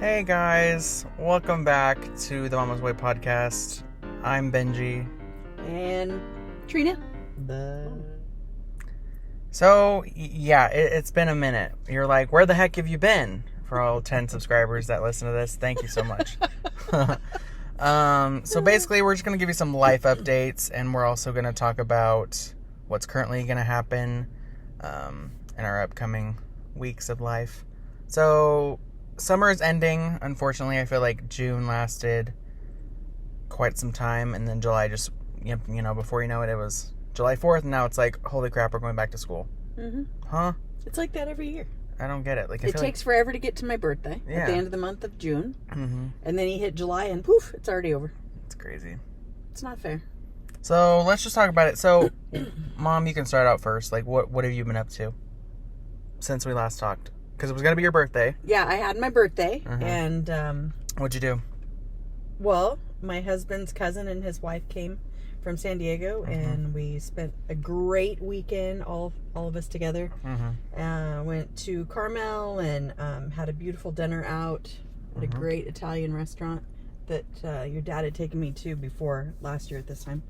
Hey guys, welcome back to the Mama's Way podcast. I'm Benji. And Trina. So, it's been a minute. You're like, where the heck have you been? For all 10 subscribers that listen to this, thank you so much. So basically, we're just going to give you some life updates, and we're also going to talk about what's currently going to happen in our upcoming weeks of life. So, summer is ending. Unfortunately, I feel like June lasted quite some time, and then July just, before you know it, it was July 4th, and now it's like, holy crap, we're going back to school. Mm-hmm. Huh? It's like that every year. I don't get it. It takes forever to get to my birthday at the end of the month of June. Mm-hmm. And then you hit July and poof, it's already over. It's crazy. It's not fair. So let's just talk about it. So, Mom, you can start out first. Like, what have you been up to since we last talked? Because it was going to be your birthday. Yeah, I had my birthday. Mm-hmm. And, What'd you do? Well, my husband's cousin and his wife came from San Diego, Mm-hmm. and we spent a great weekend, all of us together. Mm-hmm. Went to Carmel and had a beautiful dinner out at a great Italian restaurant that your dad had taken me to before last year at this time.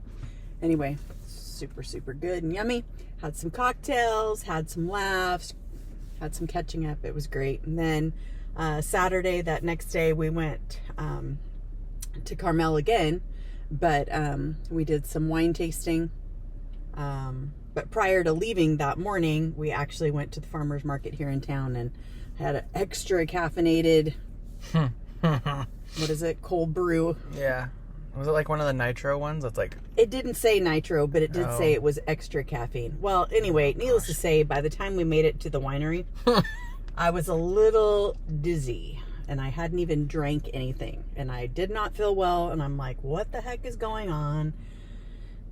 Anyway, super, super good and yummy. Had some cocktails, had some laughs, had some catching up. It was great. And then Saturday, that next day, we went to Carmel again. But we did some wine tasting. But prior to leaving that morning, we actually went to the farmer's market here in town and had an extra caffeinated, what is it, cold brew. Yeah. Was it like one of the nitro ones? That's like... It didn't say nitro, but it did say it was extra caffeine. Well, anyway, needless to say, by the time we made it to the winery, I was a little dizzy. And I hadn't even drank anything. And I did not feel well. And I'm like, what the heck is going on?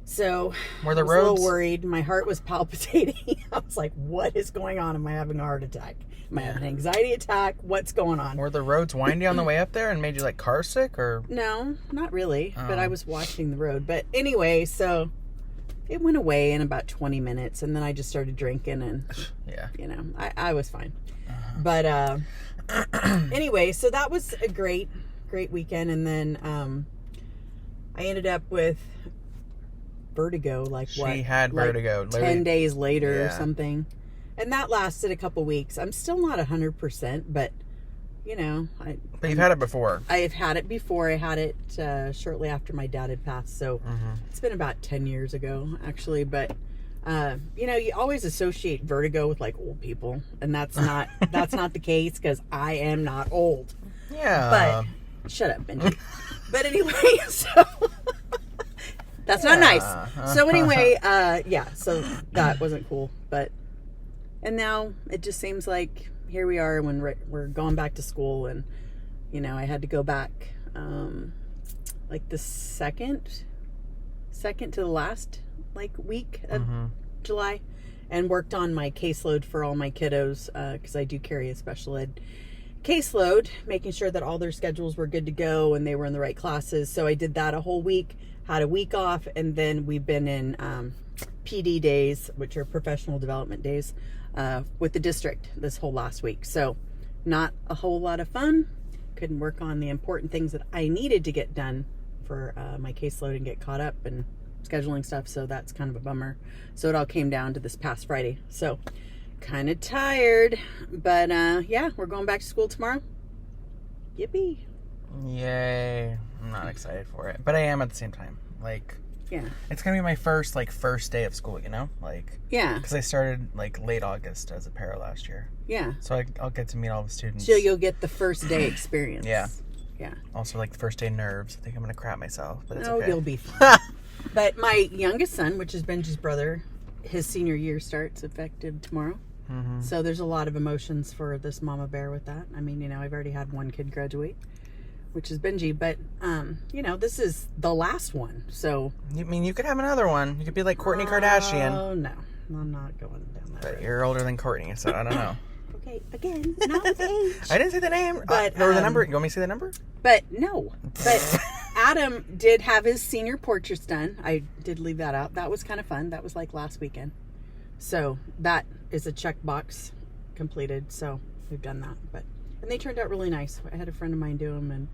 So Were the I was roads... a little worried. My heart was palpitating. I was like, what is going on? Am I having a heart attack? Am I having an anxiety attack? What's going on? Were the roads windy on the way up there and made you like car sick or? No, not really. But I was watching the road. But anyway, so it went away in about 20 minutes. And then I just started drinking and, I was fine. But, anyway, so that was a great weekend. And then I ended up with vertigo, She had vertigo. 10 days later or something. And that lasted a couple weeks. I'm still not 100%, but, But you've had it before. I have had it before. I had it shortly after my dad had passed. So it's been about 10 years ago, actually. But, you always associate vertigo with like old people, and that's not the case because I am not old. Yeah. But shut up, Benji. But anyway, so that's not nice. So anyway, so that wasn't cool. And now it just seems like here we are when we're going back to school, and I had to go back like the second to the last week of July, and worked on my caseload for all my kiddos because I do carry a special ed caseload, making sure that all their schedules were good to go and they were in the right classes. So I did that a whole week, had a week off, and then we've been in PD days, which are professional development days, with the district this whole last week. So not a whole lot of fun. Couldn't work on the important things that I needed to get done for my caseload and get caught up and scheduling stuff, so that's kind of a bummer. So it all came down to this past Friday. So kind of tired, but we're going back to school tomorrow. Yippee. Yay. I'm not excited for it, but I am at the same time. It's gonna be my first day of school, because I started late August as a para last year. Yeah. So I'll get to meet all the students. So you'll get the first day experience. Yeah. Yeah. Also the first day nerves. I think I'm gonna crap myself, but it's okay. You'll be fine. But my youngest son, which is Benji's brother, his senior year starts effective tomorrow. Mm-hmm. So there's a lot of emotions for this mama bear with that. I mean, I've already had one kid graduate, which is Benji, but this is the last one. So you could have another one. You could be like Kourtney Kardashian. Oh no, I'm not going down that road. But you're older than Kourtney, so I don't know. Okay, again, not with age. I didn't say the name, but or the number. You want me to say the number? But no. But Adam did have his senior portraits done. I did leave that out. That was kind of fun. That was last weekend. So that is a checkbox completed. So we've done that. But And they turned out really nice. I had a friend of mine do them, and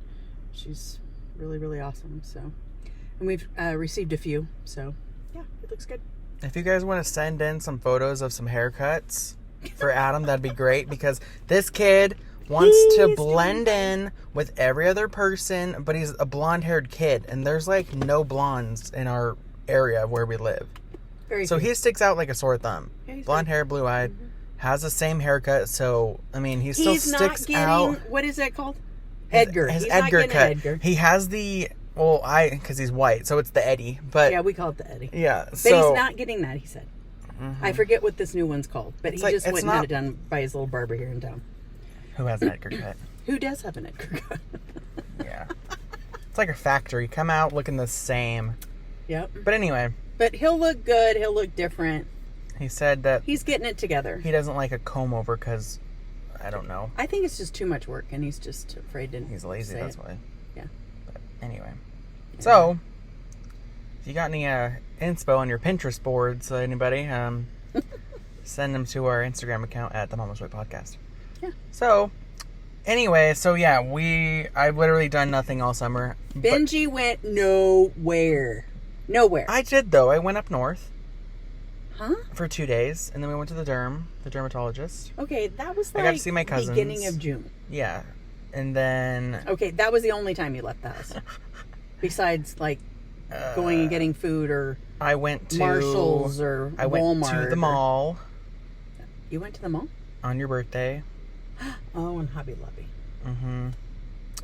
she's really, really awesome. So, and we've received a few. So, yeah, it looks good. If you guys want to send in some photos of some haircuts for Adam, that'd be great, because this kid wants to blend in with every other person, but he's a blonde-haired kid, and there's like no blondes in our area where we live. So he sticks out like a sore thumb. Yeah, blonde hair, blue-eyed, has the same haircut. So I mean, he still sticks out. What is that called? Edgar. His Edgar cut. Edgar. He has the because he's white, so it's the Eddie. But yeah, we call it the Eddie. Yeah, but he's not getting that. He said. I forget what this new one's called, but he just went and had it done by his little barber here in town. Who has an Edgar cut? Who does have an Edgar cut? Yeah. It's like a factory. Come out looking the same. Yep. But anyway. But he'll look good. He'll look different. He said that he's getting it together. He doesn't like a comb over because, I don't know. I think it's just too much work, and he's just afraid to. He's lazy, that's why. Yeah. But anyway. Yeah. So, if you got any inspo on your Pinterest boards, anybody, send them to our Instagram account at the Mama's Way Podcast. Yeah. So, anyway, yeah, I've literally done nothing all summer. Benji went nowhere. I did, though. I went up north. Huh? For 2 days, and then we went to the dermatologist. Okay, that was like I got to see my cousins. Beginning of June. Yeah. And then... Okay, that was the only time you left the house. Besides, like, going and getting food or... I went to... Marshall's or Walmart. I went to the mall. You went to the mall? On your birthday. Oh, and Hobby Lobby. Mm-hmm.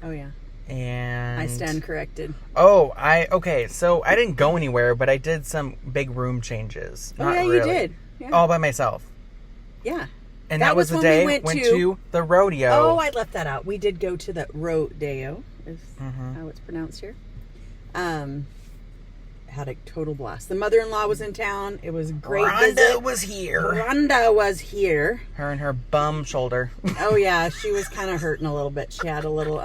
Oh, yeah. And... I stand corrected. Oh, okay, so I didn't go anywhere, but I did some big room changes. Oh, yeah, you did. Yeah. All by myself. Yeah. And that was the day we went to the rodeo. Oh, I left that out. We did go to the rodeo, is how it's pronounced here. Had a total blast. The mother-in-law was in town. It was a great visit. was here. Rhonda was here. Her and her bum shoulder. Oh, yeah. She was kind of hurting a little bit. She had a little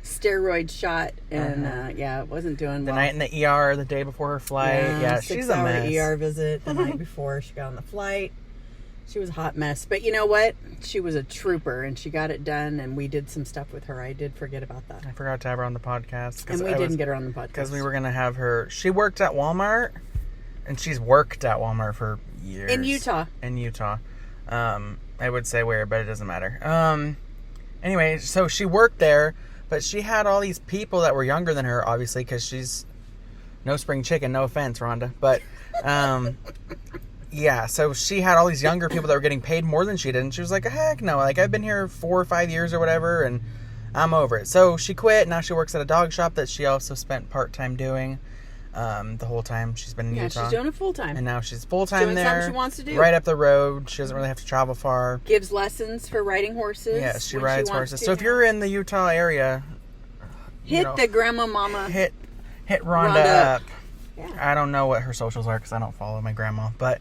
steroid shot, and it wasn't doing well. The night in the ER the day before her flight. Yeah, she's a mess. 6-hour ER visit the night before she got on the flight. She was a hot mess. But you know what? She was a trooper, and she got it done, and we did some stuff with her. I did forget about that. I forgot to have her on the podcast. And we didn't get her on the podcast. Because we were going to have her... She worked at Walmart, and she's worked at Walmart for years. In Utah. I would say where, but it doesn't matter. Anyway, so she worked there, but she had all these people that were younger than her, obviously, because she's no spring chicken. No offense, Rhonda. But... yeah, so she had all these younger people that were getting paid more than she did, and she was like, heck no, like, I've been here 4 or 5 years or whatever, and I'm over it. So she quit. Now she works at a dog shop that she also spent part-time doing the whole time she's been in Utah. Yeah, she's doing it full-time. And now she's full-time there. Something she wants to do. Right up the road. She doesn't really have to travel far. Gives lessons for riding horses. Yeah, she rides horses. So if you're in the Utah area... Hit the grandma mama. Hit Rhonda up. Yeah. I don't know what her socials are because I don't follow my grandma, but...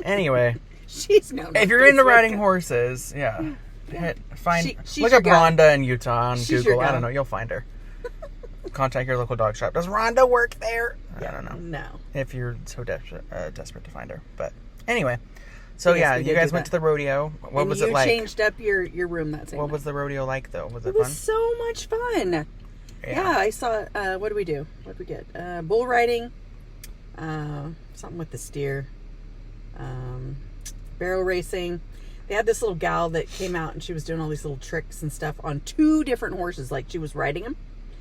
Anyway, she's known. If you're into riding horses, look up Rhonda in Utah on Google. I don't know, you'll find her. Contact your local dog shop. Does Rhonda work there? I don't know. No. If you're so desperate to find her, but anyway. So yes, you guys went to the rodeo. What was it like? You changed up your room that same night. What was the rodeo like though? Was it fun? It was so much fun. Yeah, I saw. What did we do? What did we get? Bull riding. Something with the steer. Barrel racing. They had this little gal that came out and she was doing all these little tricks and stuff on 2 different horses. Like she was riding them.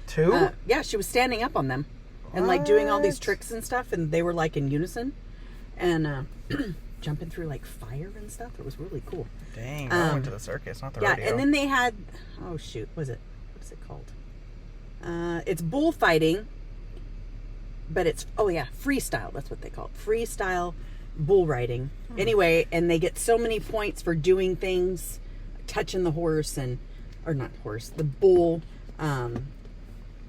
2? Yeah, she was standing up on them and like doing all these tricks and stuff, and they were like in unison and jumping through like fire and stuff. It was really cool. Dang, I went to the circus, not the rodeo. Yeah, and then they had what is it called? It's bullfighting, but it's freestyle. That's what they call it. Freestyle bull riding. Anyway, and they get so many points for doing things, touching the horse the bull.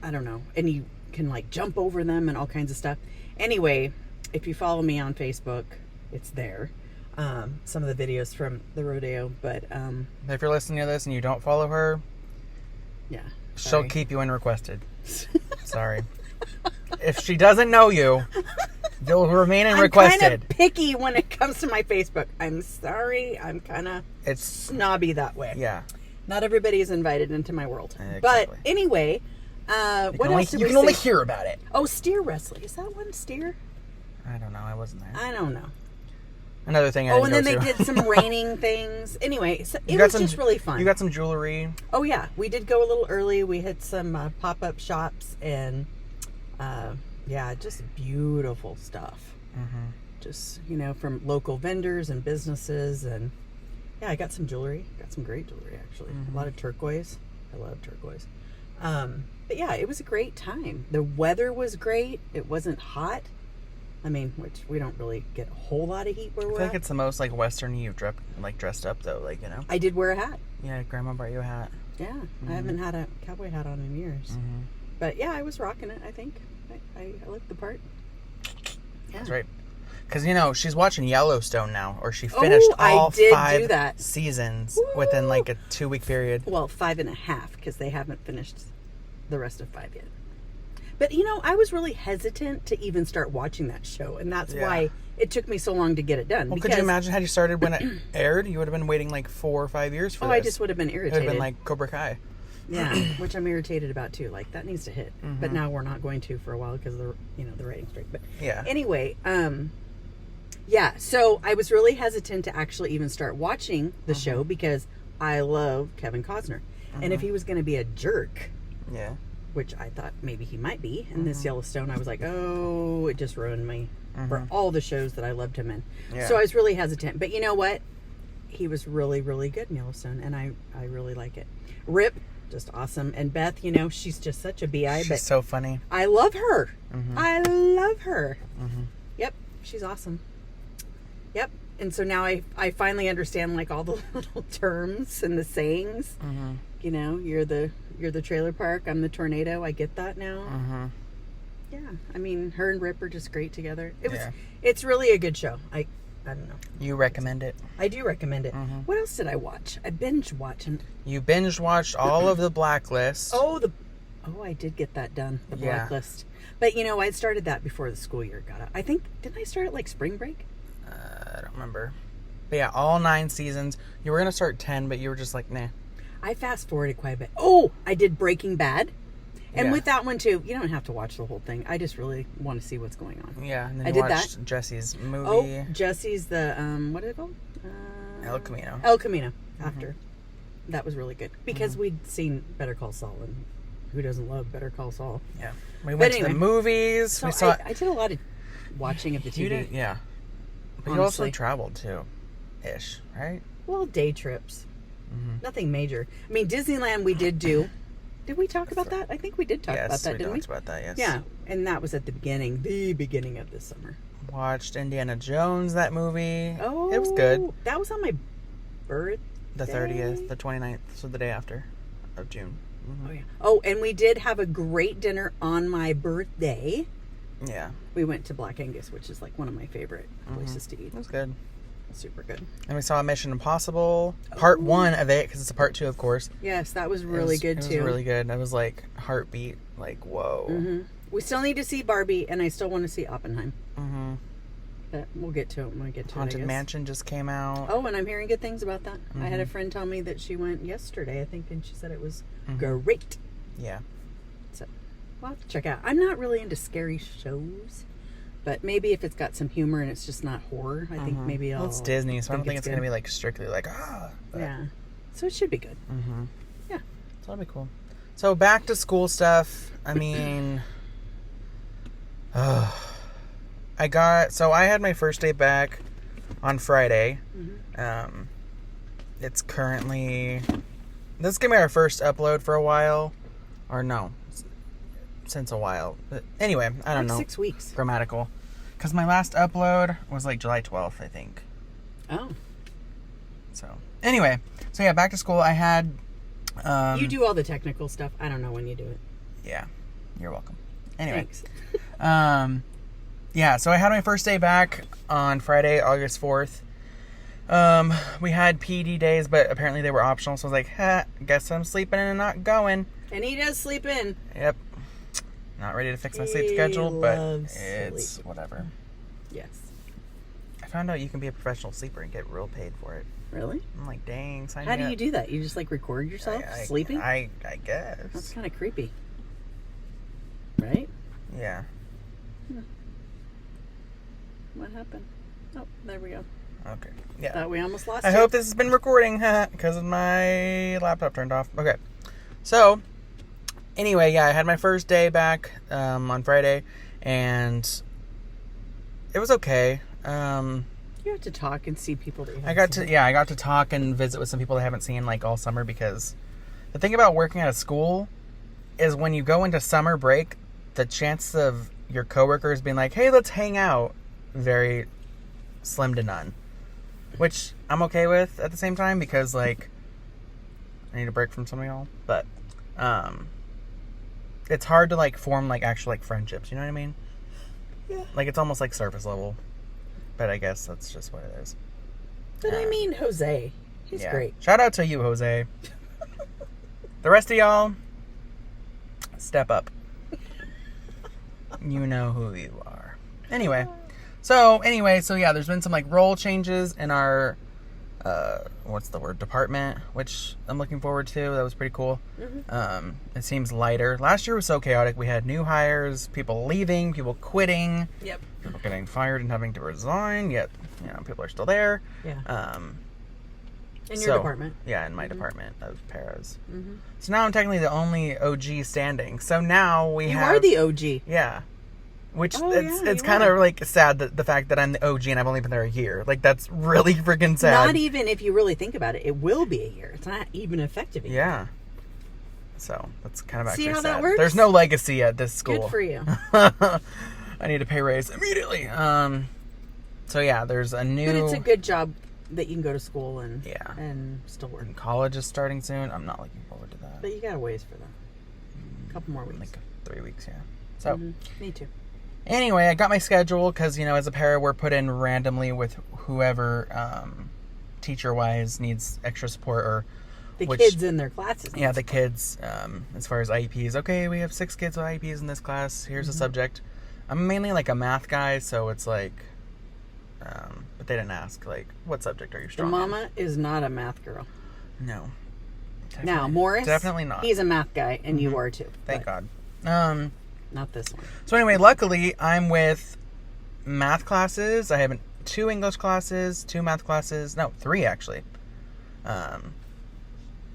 I don't know, and you can like jump over them and all kinds of stuff. Anyway, if you follow me on Facebook, it's there. Some of the videos from the rodeo, but if you're listening to this and you don't follow her, she'll keep you unrequested. Sorry. If she doesn't know you, you'll remain unrequested. I'm kind of picky when it comes to my Facebook. I'm sorry. I'm kind of snobby that way. Yeah. Not everybody is invited into my world. Exactly. But anyway, what else did you we can only say? hear about it. Oh, steer wrestling. Is that one steer? I don't know. I wasn't there. I don't know. Another thing I Oh, didn't and then go they to. did some raining things. Anyway, so it was just really fun. You got some jewelry. Oh, yeah. We did go a little early. We hit some pop-up shops and, yeah, just beautiful stuff. Mm-hmm. Just, you know, from local vendors and businesses. And, yeah, I got some jewelry. Got some great jewelry, actually. Mm-hmm. A lot of turquoise. I love turquoise. But, yeah, it was a great time. The weather was great. It wasn't hot. I mean, which we don't really get a whole lot of heat where I we're feel like at. it's the most like Western you've dressed up though, like, you know. I did wear a hat. Yeah, Grandma brought you a hat. Yeah, I haven't had a cowboy hat on in years. Mm-hmm. But yeah, I was rocking it, I think. I looked the part. Yeah. That's right. Because, you know, she's watching Yellowstone now, or she finished all I did 5 do that. seasons Woo! within like a 2-week period. Well, 5.5, because they haven't finished the rest of 5 yet. But, you know, I was really hesitant to even start watching that show, and that's why it took me so long to get it done. Well, could you imagine had you started when it aired? You would have been waiting like 4 or 5 years for this. I just would have been It would irritated. have been like Cobra Kai. Yeah, which I'm irritated about too. Like that needs to hit, but now we're not going to for a while because the the rating streak. But Yeah. anyway, yeah. So I was really hesitant to actually even start watching the show because I love Kevin Costner, and if he was going to be a jerk, Yeah. which I thought maybe he might be in this Yellowstone, I was like, oh, it just ruined me for all the shows that I loved him in. Yeah. So I was really hesitant. But you know what? He was really, really good in Yellowstone, and I really like it. Rip, just awesome. And Beth, you know, she's just such a bi. She's But so funny. I love her. I love her. Yep, she's awesome. Yep. And so now I finally understand like all the little terms and the sayings. You know, you're the trailer park, I'm the tornado. I get that now. Yeah, I mean, her and Rip are just great together. It's really a good show. I don't know. You recommend it? I do recommend it. What else did I watch? I binge watched. You binge watched all of the Blacklist. Oh, I did get that done. The Yeah. Blacklist. But you know, I started that before the school year got out. I think didn't I start at like spring break? I don't remember. But yeah, all 9 seasons. You were gonna start 10, but you were just like, nah. I fast forwarded quite a bit. Oh, I did Breaking Bad. And Yeah. with that one too, you don't have to watch the whole thing. I just really want to see what's going on. Yeah, and then I you did watched Jesse's movie. Oh, Jesse's the what is it called? El Camino. El Camino. After that was really good because we'd seen Better Call Saul, and who doesn't love Better Call Saul? Yeah, we went to the movies. So we saw. I did a lot of watching of the You TV. did, yeah. But you also Honestly. traveled too, ish, right? Well, day trips. Nothing major. I mean, Disneyland we did do. Did we talk about that? I think we did talk about that, didn't we? Yes, we talked about that. Yes. Yeah, and that was at the beginning of this summer. Watched Indiana Jones, that movie. Oh, It was good. That was on my birthday. The 30th, the 29th, so the day after of June. Oh yeah. Oh, and we did have a great dinner on my birthday. Yeah, We went to Black Angus, which is like one of my favorite places to eat. it was good. Super good. And we saw Mission Impossible, part 1 of it, because it's a part 2, of course. Yes, that was really good It too. was really good. I was like, heartbeat, like, whoa. We still need to see Barbie, and I still want to see Oppenheim. Mm-hmm. But we'll get to it when we get to Haunted it, I guess. Mansion just came out. Oh, and I'm hearing good things about that. I had a friend tell me that she went yesterday, I think, and she said it was great. Yeah. So, we'll have to check out. I'm not really into scary shows, but maybe if it's got some humor and it's just not horror, I think maybe I'll... Well, it's Disney, so I don't think it's going to good. be like strictly like, but- Yeah. So it should be good. Yeah. So that'll be cool. So back to school stuff. I mean, I had my first day back on Friday. It's currently, this is going to be our first upload for a while. Or no, since a while. But anyway, I don't know. 6 weeks. Grammatical. Because my last upload was like July 12th, I think. Oh. So, anyway. So yeah, back to school. I had... You do all the technical stuff. I don't know when you do it. Yeah. You're welcome. Anyway. Thanks. Yeah, so I had my first day back on Friday, August 4th. We had PD days, but apparently they were optional, so I was like, guess I'm sleeping and not going. And he does sleep in. Yep. Not ready to fix my sleep He schedule, but loves it's sleep. whatever. Yes. I found out you can be a professional sleeper and get real paid for it. Really? I'm like, dang, sign How me do up. you do that? You just like record yourself sleeping? I guess. That's kind of creepy. Right? Yeah. What happened? Oh, there we go. Okay. Yeah. Thought we almost lost I you. hope this has been recording, because of my laptop turned off. Okay. So, anyway, yeah, I had my first day back on Friday, and it was okay. You have to talk and see people that you haven't I got seen. to talk and visit with some people I haven't seen like all summer, because the thing about working at a school is when you go into summer break, the chance of your coworkers being like, "Hey, let's hang out," very slim to none. Which I'm okay with at the same time, because like I need a break from some of y'all, but it's hard to like form like actual like friendships, you know what I mean? Yeah. Like it's almost like surface level. But I guess that's just what it is. But I mean, Jose. He's great. Shout out to you, Jose. The rest of y'all, step up. You know who you are. Anyway, so yeah, there's been some like role changes in our department, which I'm looking forward to. That was pretty cool. Mm-hmm. It seems lighter. Last year was so chaotic. We had new hires, people leaving, people quitting, Yep. people getting fired and having to resign, yet people are still there. Yeah. In your department. Yeah, in my department of paras. Mm-hmm. So now I'm technically the only OG standing. So now You are the OG. Yeah. Which Oh, it's yeah, you kind of are. like sad that the fact that I'm the OG and I've only been there a year. Like that's really freaking sad. Not even if you really think about it, it will be a year. It's not even effective a year. Yeah. So that's kind of actually See how sad. that works? There's no legacy at this school. Good for you. I need a pay raise immediately. So yeah, there's a new. But it's a good job that you can go to school and Yeah. and still work. And college is starting soon. I'm not looking forward to that. But you got a ways for that. A couple more weeks. Like 3 weeks, yeah. So. Me too. Anyway, I got my schedule because, as a para, we're put in randomly with whoever teacher-wise needs extra support or... The kids in their classes. Yeah, the kids, as far as IEPs. Okay, we have 6 kids with IEPs in this class. Here's a subject. I'm mainly like a math guy, so it's like... but they didn't ask, like, what subject are you The strong mama is not a math girl. in? No. Now, Morris... Definitely not. He's a math guy, and you are too. Thank but God. Not this one. So anyway, luckily, I'm with math classes. I have 2 English classes, 2 math classes. No, 3 actually.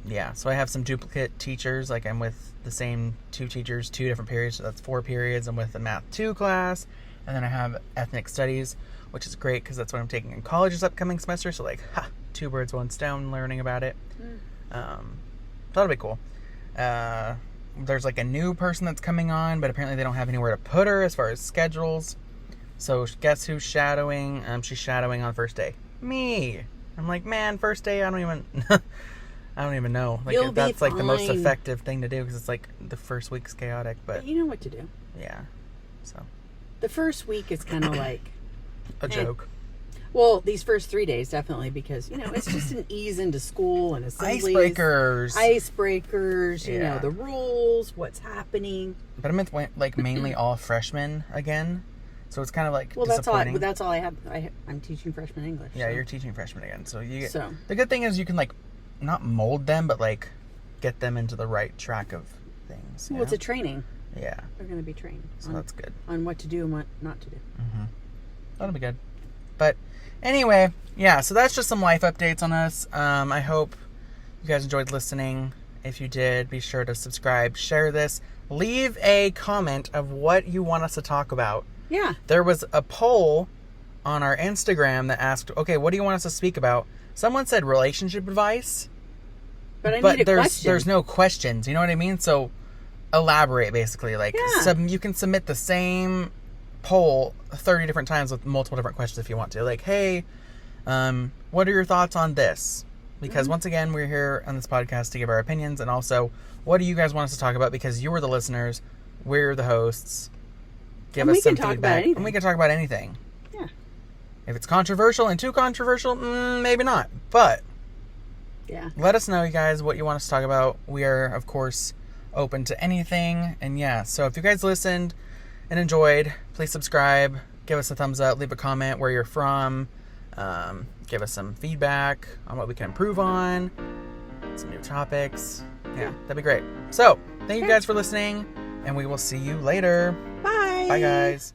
Yeah, so I have some duplicate teachers. Like I'm with the same 2 teachers, 2 different periods. So that's 4 periods. I'm with the Math 2 class. And then I have Ethnic Studies, which is great because that's what I'm taking in college this upcoming semester. So like, 2 birds, 1 stone, learning about it. So that'll be cool. There's like a new person that's coming on, but apparently they don't have anywhere to put her as far as schedules. So guess who's shadowing? She's shadowing on first day. Me. I'm like, man, first day, I don't even know. Like You'll be that's like the most fine. effective thing to do because it's like the first week's chaotic, but You know what to do. yeah. So The first week is kind of like... a joke. Well, these first 3 days, definitely, because, it's just an ease into school and assemblies. Icebreakers, Yeah. the rules, what's happening. But I'm with like mainly all freshmen again. So it's kind of like Well, disappointing. that's all I have. I'm teaching freshman English. Yeah, so. you're teaching freshmen again. So you get, So. the good thing is you can like not mold them, but like get them into the right track of things. Well, it's a training. Yeah. They're going to be trained So that's good. on what to do and what not to do. That'll be good. But anyway, yeah, so that's just some life updates on us. I hope you guys enjoyed listening. If you did, be sure to subscribe, share this, leave a comment of what you want us to talk about. Yeah. There was a poll on our Instagram that asked, okay, what do you want us to speak about? Someone said relationship advice, But I need a question. there's no questions. You know what I mean? So elaborate, basically. Like Yeah. you can submit the same poll 30 different times with multiple different questions if you want to. Like, hey, what are your thoughts on this? Because once again, we're here on this podcast to give our opinions, and also, what do you guys want us to talk about? Because you are the listeners, we're the hosts. Give us some feedback, and we can talk about anything. Yeah. If it's controversial and too controversial, maybe not. But Yeah. let us know, you guys, what you want us to talk about. We are, of course, open to anything. And yeah, so if you guys listened and enjoyed, please subscribe, give us a thumbs up, leave a comment where you're from. Give us some feedback on what we can improve on, some new topics. Yeah, that'd be great. So, thank you guys for listening, and we will see you later. Bye. Bye, guys.